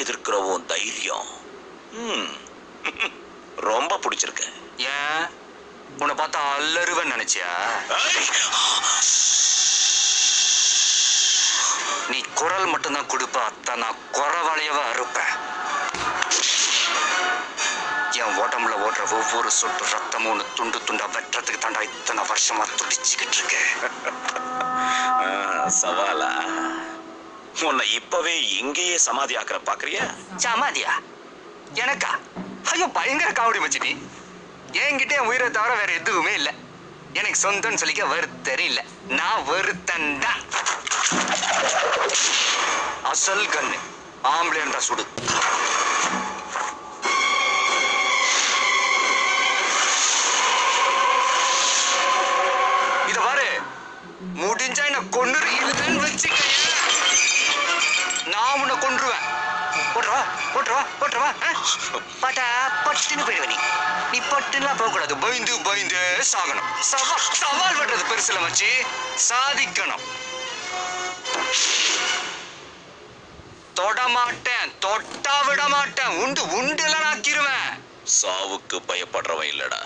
எதிர்க்கிற உன் தைரியம் ரொம்ப பிடிச்சிருக்கு. ஏன் உன்னை பார்த்தா அல்லருவன் நினைச்சியா? நீ குரல் மட்டும்தான் கொடுப்ப, அத்தான் நான் குறவாளையவ அறுப்பேன். என் உடம்புல ஓடுற ஒவ்வொரு சொட்டு ரத்தமும் துண்டு துண்டா வெட்டுறதுக்கு தாண்டா இத்தனை வருஷமா துடிச்சுக்கிட்டு இருக்கேன். சவாலா? உன்னை இப்பவே இங்கேயே சமாதி ஆக்கிற பாக்குறியா? சமாதியா? எனக்கா? ஐயோ பயங்கர காவடி மச்சி. நீ என்கிட்ட என் உயிரை தவிர வேற எதுவுமே இல்லை. எனக்கு சொந்தம்னு சொல்லிக்க வருத்தம் இல்லை. நான் வருத்தண்டா. அசல் கண்ணு ஆம்பளைன்றா சுடு. இத பாரு, முடிஞ்சா என்ன கொன்னுருன்னு வச்சுக்க. நான் உன்னை கொன்றுவேன். போட்டுவா போட்டுவா போட்டுவா. பாட்டா பட்டுன்னு போயிடுவ. நீ பட்டுலாம் போக கூடாது. பயந்து பயந்து சாகணும். சவால் பண்றது பெருசுல மச்சி. சாதிக்கணும். தொட மாட்டேன், தொட்டா விட மாட்டேன். உண்டு உண்டு எல்லாம் ஆக்கிருவேன். சாவுக்கு பயப்படுறவன் இல்லடா.